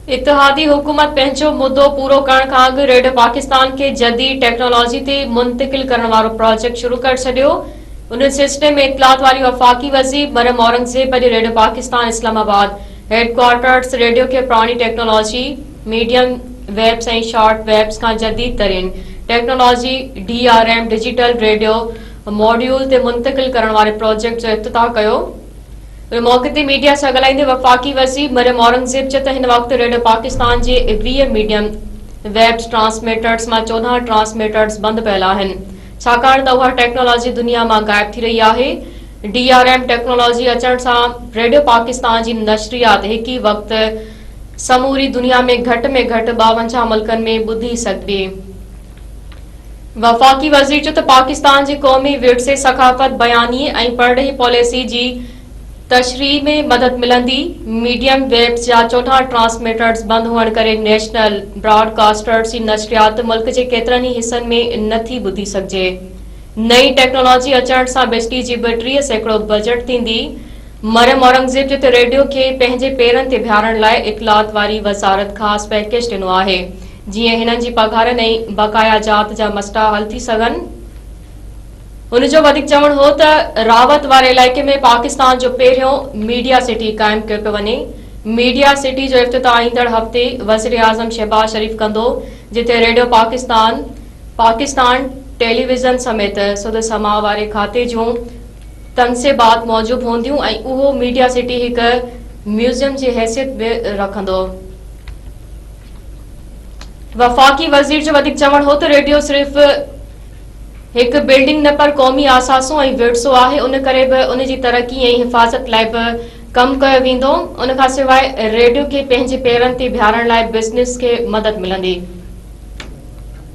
इत्तेहादी हुकूमत पंहिंजो मुद्दो पूरो करण खां अॻु रेडियो पाकिस्तान खे जदीद टेक्नोलॉजी ते मुंतकिल करण वारो प्रोजेक्ट शुरू करे छडि॒यो। उन सिलसिले में इत्तलात वारी वफ़ाक़ी वज़ीर मरियम औरंगज़ेब अॼु radio Pakistan Islamabad headquarters radio खे पुराणी टेक्नोलॉजी मीडियम वेब्स ऐं शॉर्ट वेब्स खां जदीद तरीन technology DRM digital radio module ते मुंतकिल करण वारे प्रोजेक्ट जो इफ्तिताह कयो। मौके ते मीडिया सां ॻाल्हाईंदे वफ़ाक़ी वज़ीर मरियम औरंगज़ेब चयो त हिन वक़्त रेडियो पाकिस्तान जे 20 मीडियम वेब ट्रांसमीटर्स मां 14 ट्रांसमीटर्स बंद पियल आहिनि छाकाणि त उहा टेक्नोलॉजी दुनिया मां गायब थी रही आहे। DRM टेक्नोलॉजी अचण सां रेडियो पाकिस्तान जी नशरियात हिक ई वक़्त समूरी दुनिया में घटि 52 मुल्कनि में ॿुधी सघिबी। वफ़ाक़ी वज़ीर चयो त पाकिस्तान जे क़ौमी विरसे सक़ाफ़त बयानी ऐं परॾेही पॉलिसी जी तशरीह में मदद मिलंदी। मीडियम वेब्स जा 14 ट्रांसमीटर्स बंद हुअण करे नेशनल ब्रॉडकास्टर्स जी नशरियात मुल्क जे केतिरनि ई हिस्सनि में नथी ॿुधी सघिजे। नई टेक्नोलॉजी अचण सां बिजली जी 30% बजट थींदी। मरियम औरंगज़ेब चयो त रेडियो खे पंहिंजे पेरनि ते बीहारण लाइ इत्तलात वारी वज़ारत ख़ासि पैकेज ॾिनो आहे जीअं हिननि जी पघारनि ऐं बक़ाया जात जा मसइला हल थी सघनि। उन जो वधीक चवण हो त रावत वारे इलाइक़े में पाकिस्तान जो पहिरियों मीडिया सिटी क़ाइम कयो पियो वञे। मीडिया सिटी जो इफ्तिताह ईंदड़ हफ़्ते वज़ीर आज़म शहबाज शरीफ़ कंदो जिथे रेडियो पाकिस्तान टेलीविज़न समेत सुद समा वारे खाते जूं तनसीबात मौजूदु हूंदियूं ऐं उहो मीडिया सिटी हिक म्यूज़ियम जी हैसियत बि रखंदो। वफ़ाक़ी वज़ीर जो वधीक चवण हो त रेडियो सिर्फ़ हिक बिल्डिंग न पर क़ौमी आसासों ऐं विरसो आहे उन करे बि उन जी तरक़ी ऐं हिफ़ाज़त लाइ बि कमु कयो वेंदो। उन खां सवाइ रेडियो खे पंहिंजे पेरनि ते बीहारण लाइ बिज़नेस खे मदद मिलंदी।